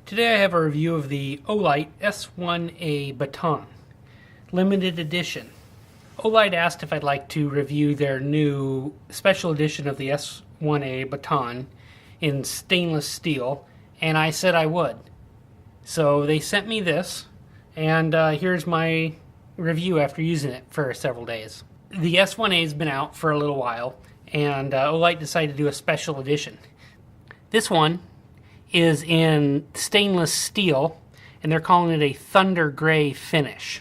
Today I have a review of the Olight S1A baton, limited edition. Olight asked if I'd like to review their new special edition of the S1A baton in stainless steel, and I said I would. So they sent me this, and here's my review after using it for several days. The S1A has been out for a little while, and Olight decided to do a special edition. This one is in stainless steel, and they're calling it a thunder gray finish.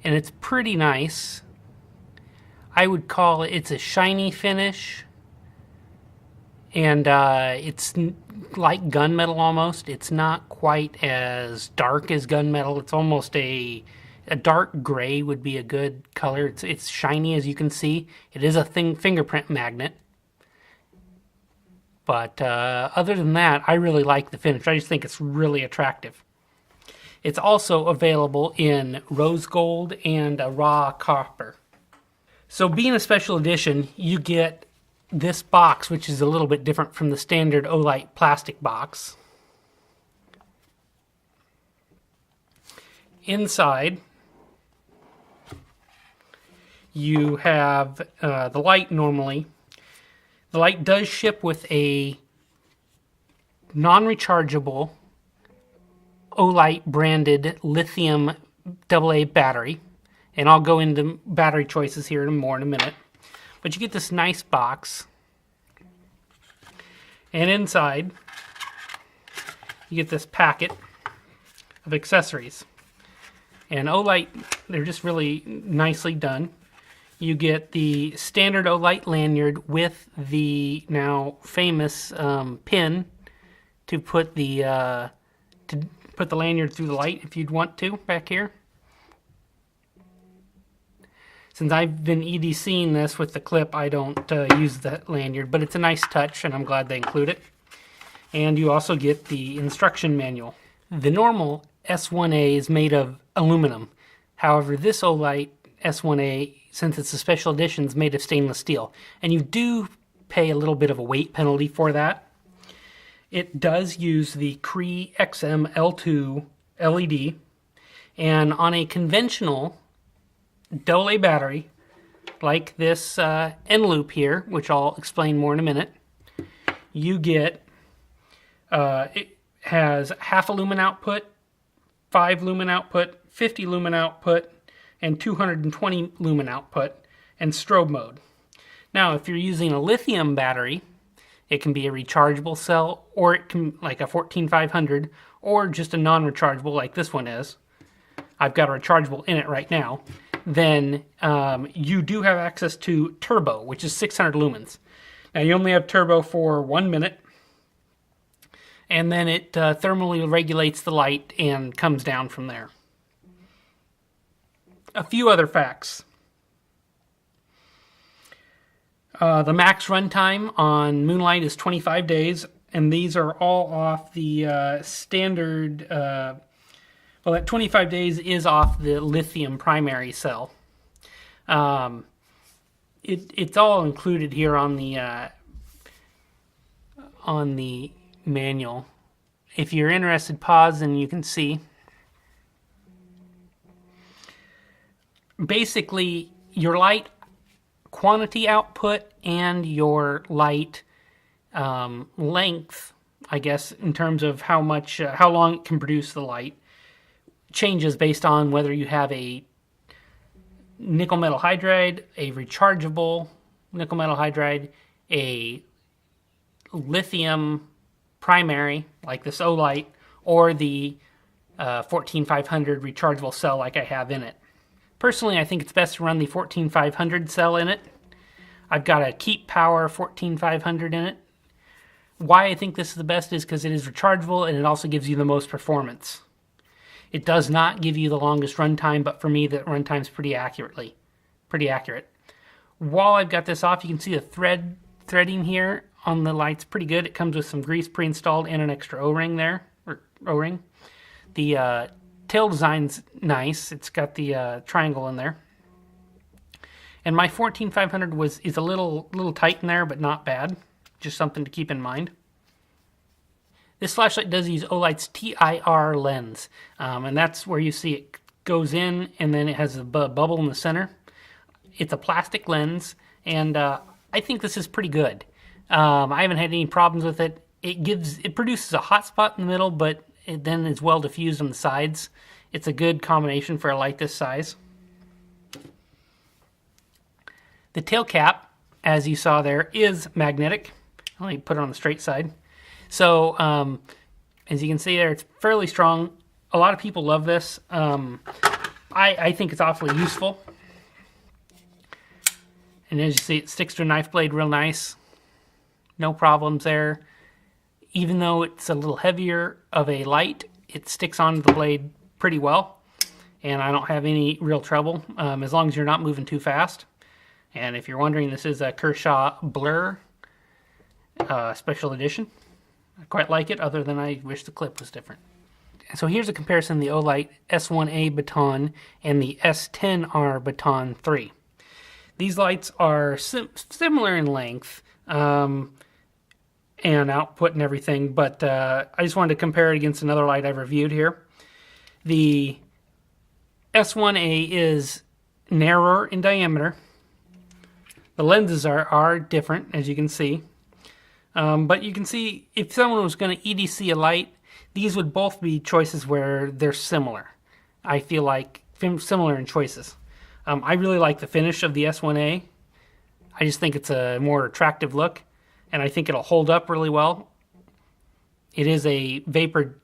And it's pretty nice. I would call it's a shiny finish, and it's like gunmetal almost. It's not quite as dark as gunmetal. It's almost a dark gray would be a good color. It's shiny, as you can see. It is a thin fingerprint magnet. But other than that, I really like the finish. I just think it's really attractive. It's also available in rose gold and a raw copper. So being a special edition, you get this box, which is a little bit different from the standard Olight plastic box. Inside, you have the light normally. The light does ship with a non-rechargeable Olight branded lithium AA battery, and I'll go into battery choices here more in a minute. But you get this nice box, and inside you get this packet of accessories. And Olight, they're just really nicely done. You get the standard Olight lanyard with the now famous pin to put the lanyard through the light if you'd want to back here. Since I've been EDCing this with the clip, I don't use that lanyard, but it's a nice touch, and I'm glad they include it. And you also get the instruction manual. The normal S1A is made of aluminum. However, this Olight S1A, since it's a special edition, is made of stainless steel. And you do pay a little bit of a weight penalty for that. It does use the Cree XM L2 LED. And on a conventional AA battery, like this end loop here, which I'll explain more in a minute, you get, it has half a lumen output, 5 lumen output, 50 lumen output, and 220 lumen output, and strobe mode. Now, if you're using a lithium battery, it can be a rechargeable cell, or it can, like a 14500, or just a non-rechargeable like this one is. I've got a rechargeable in it right now. Then you do have access to turbo, which is 600 lumens. Now, you only have turbo for 1 minute, and then it thermally regulates the light and comes down from there. A few other facts. The max runtime on Moonlight is 25 days, and these are all off the standard, well, that 25 days is off the lithium primary cell. It's all included here on the manual. If you're interested, pause and you can see. Basically, your light quantity output and your light length, I guess, in terms of how long it can produce the light, changes based on whether you have a nickel metal hydride, a rechargeable nickel metal hydride, a lithium primary like this Olight, or the 14500 rechargeable cell like I have in it. Personally, I think it's best to run the 14500 cell in it. I've got a Keep Power 14500 in it. Why I think this is the best is because it is rechargeable, and it also gives you the most performance. It does not give you the longest runtime, but for me, the runtime's pretty accurate. While I've got this off, you can see the threading here on the light's pretty good. It comes with some grease pre-installed and an extra O-ring there, or O-ring. The tail design's nice. It's got the triangle in there. And my 14500 is a little tight in there, but not bad. Just something to keep in mind. This flashlight does use Olight's TIR lens, and that's where you see it goes in, and then it has a bubble in the center. It's a plastic lens, and I think this is pretty good. I haven't had any problems with it. It produces a hot spot in the middle, but it then is well diffused on the sides. It's a good combination for a light this size. The tail cap, as you saw there, is magnetic. Let me put it on the straight side. So, as you can see there, it's fairly strong. A lot of people love this. I think it's awfully useful. And as you see, it sticks to a knife blade real nice. No problems there. Even though it's a little heavier of a light, it sticks onto the blade pretty well. And I don't have any real trouble, as long as you're not moving too fast. And if you're wondering, this is a Kershaw Blur special edition. I quite like it, other than I wish the clip was different. So here's a comparison of the Olight S1A baton and the S10R baton 3. These lights are similar in length and output and everything, but I just wanted to compare it against another light I've reviewed here. The S1A is narrower in diameter. The lenses are different, as you can see. But you can see, if someone was going to EDC a light, these would both be choices where they're similar. I feel like similar in choices. I really like the finish of the S1A. I just think it's a more attractive look, and I think it'll hold up really well. It is a vapor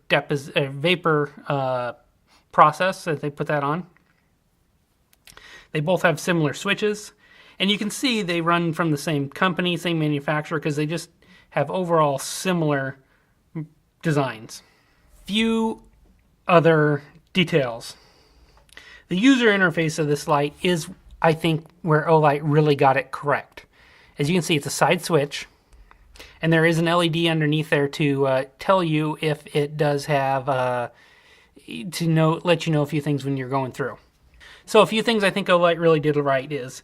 process that they put that on. They both have similar switches, and you can see they run from the same company, same manufacturer, because they just have overall similar designs. Few other details. The user interface of this light is, I think, where Olight really got it correct. As you can see, it's a side switch, and there is an LED underneath there to tell you if it does have, let you know a few things when you're going through. So a few things I think Olight really did right is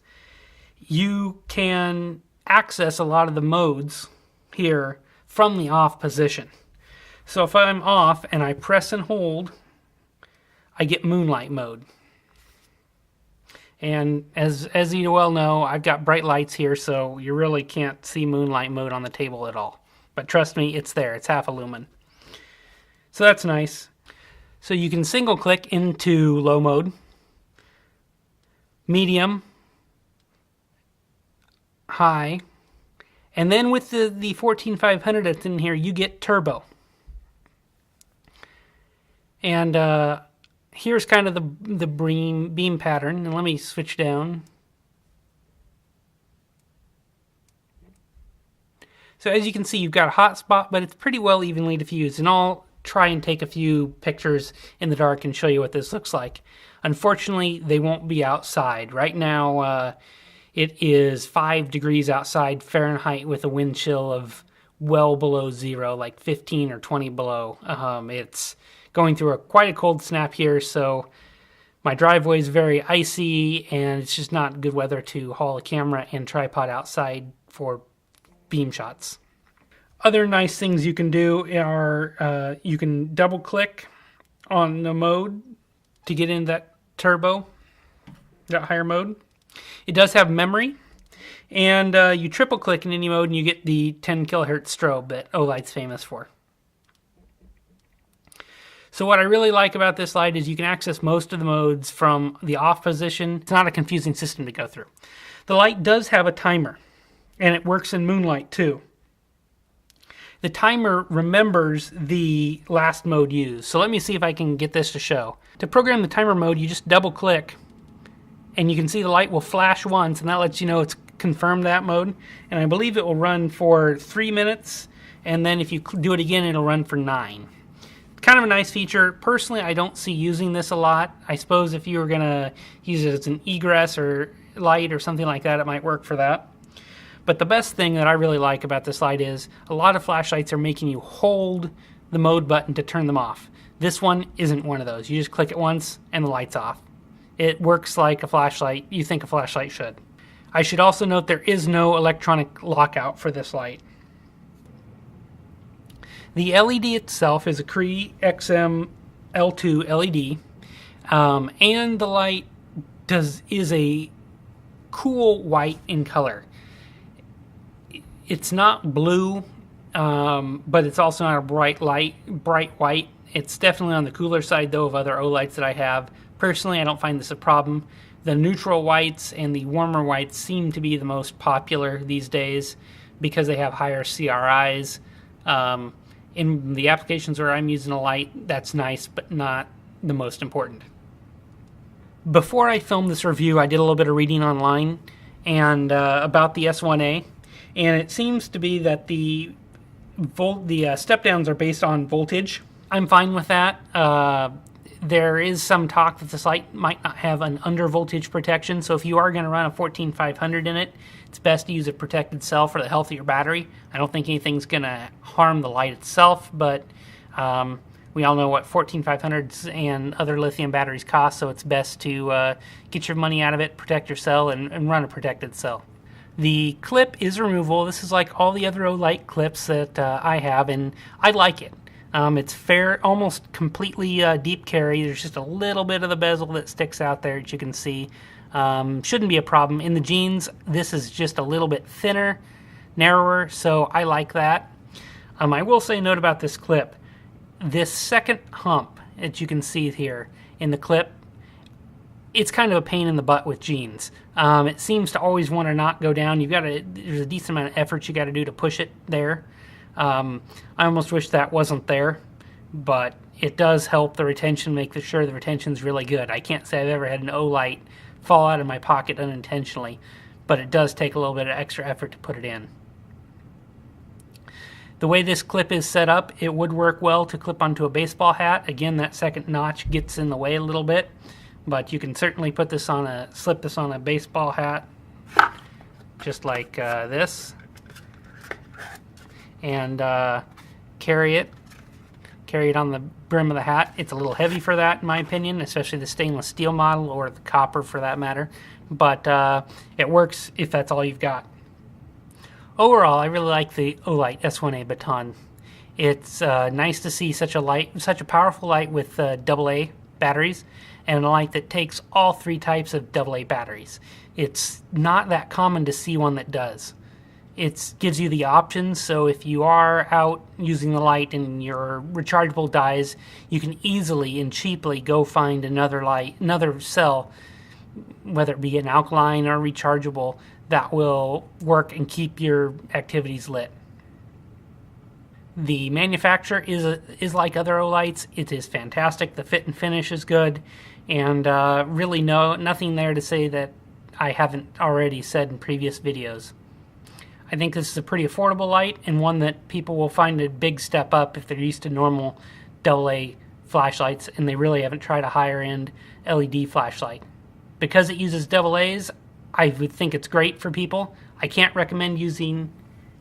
you can access a lot of the modes here from the off position. So if I'm off and I press and hold, I get moonlight mode. And as you well know, I've got bright lights here, so you really can't see moonlight mode on the table at all. But trust me, it's there. It's half a lumen. So that's nice. So you can single click into low mode, medium, high, and then with the 14500 that's in here, you get turbo. And here's kind of the beam pattern. And let me switch down. So as you can see, you've got a hot spot, but it's pretty well evenly diffused. And I'll try and take a few pictures in the dark and show you what this looks like. Unfortunately, they won't be outside. Right now, it is 5 degrees outside Fahrenheit with a wind chill of well below zero, like 15 or 20 below. It's going through quite a cold snap here, so my driveway is very icy, and it's just not good weather to haul a camera and tripod outside for beam shots. Other nice things you can do are you can double click on the mode to get into that turbo, that higher mode. It does have memory, and you triple click in any mode and you get the 10 kilohertz strobe that Olight's famous for. So what I really like about this light is you can access most of the modes from the off position. It's not a confusing system to go through. The light does have a timer, and it works in moonlight too. The timer remembers the last mode used. So let me see if I can get this to show. To program the timer mode, you just double click, and you can see the light will flash once, and that lets you know it's confirmed that mode. And I believe it will run for 3 minutes, and then if you do it again, it'll run for 9. Kind of a nice feature. Personally, I don't see using this a lot. I suppose if you were going to use it as an egress or light or something like that, it might work for that. But the best thing that I really like about this light is a lot of flashlights are making you hold the mode button to turn them off. This one isn't one of those. You just click it once and the light's off. It works like a flashlight you think a flashlight should. I should also note there is no electronic lockout for this light. The LED itself is a Cree XM L2 LED, and the light is a cool white in color. It's not blue, but it's also not a bright white. It's definitely on the cooler side, though, of other Olights that I have. Personally, I don't find this a problem. The neutral whites and the warmer whites seem to be the most popular these days because they have higher CRIs. In the applications where I'm using a light, that's nice, but not the most important. Before I filmed this review, I did a little bit of reading online and about the S1A, and it seems to be that the step downs are based on voltage. I'm fine with that. There is some talk that this light might not have an under voltage protection, so if you are going to run a 14500 in it, it's best to use a protected cell for the health of your battery. I don't think anything's going to harm the light itself, but we all know what 14500s and other lithium batteries cost, so it's best to get your money out of it, protect your cell, and run a protected cell. The clip is removable. This is like all the other Olight clips that I have, and I like it. It's almost completely deep carry. There's just a little bit of the bezel that sticks out there that you can see. Shouldn't be a problem. In the jeans, this is just a little bit thinner, narrower, so I like that. I will say a note about this clip. This second hump that you can see here in the clip, it's kind of a pain in the butt with jeans. It seems to always want to not go down. There's a decent amount of effort you got to do to push it there. I almost wish that wasn't there, but it does help the retention, make sure the retention's really good. I can't say I've ever had an Olight fall out of my pocket unintentionally, but it does take a little bit of extra effort to put it in. The way this clip is set up, it would work well to clip onto a baseball hat. Again, that second notch gets in the way a little bit, but you can certainly slip this on a baseball hat, just like this, and carry it on the brim of the hat. It's a little heavy for that, in my opinion, especially the stainless steel model, or the copper for that matter, but it works if that's all you've got. Overall, I really like the Olight S1A baton. It's nice to see such a powerful light with AA batteries, and a light that takes all three types of AA batteries. It's not that common to see one that does. It gives you the options, so if you are out using the light and your rechargeable dies, you can easily and cheaply go find another cell, whether it be an alkaline or rechargeable, that will work and keep your activities lit. The manufacturer is like other Olights. It is fantastic. The fit and finish is good, and really nothing there to say that I haven't already said in previous videos. I think this is a pretty affordable light, and one that people will find a big step up if they're used to normal AA flashlights and they really haven't tried a higher end LED flashlight. Because it uses AA's, I would think it's great for people. I can't recommend using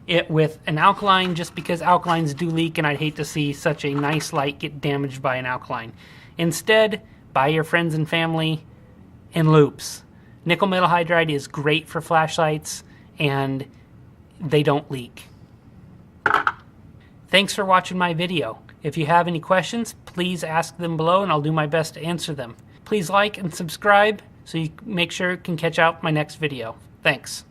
it with an alkaline just because alkalines do leak, and I'd hate to see such a nice light get damaged by an alkaline. Instead, buy your friends and family in loops. Nickel metal hydride is great for flashlights, and they don't leak. Thanks for watching my video. If you have any questions, please ask them below and I'll do my best to answer them. Please like and subscribe so you make sure you can catch out my next video. Thanks.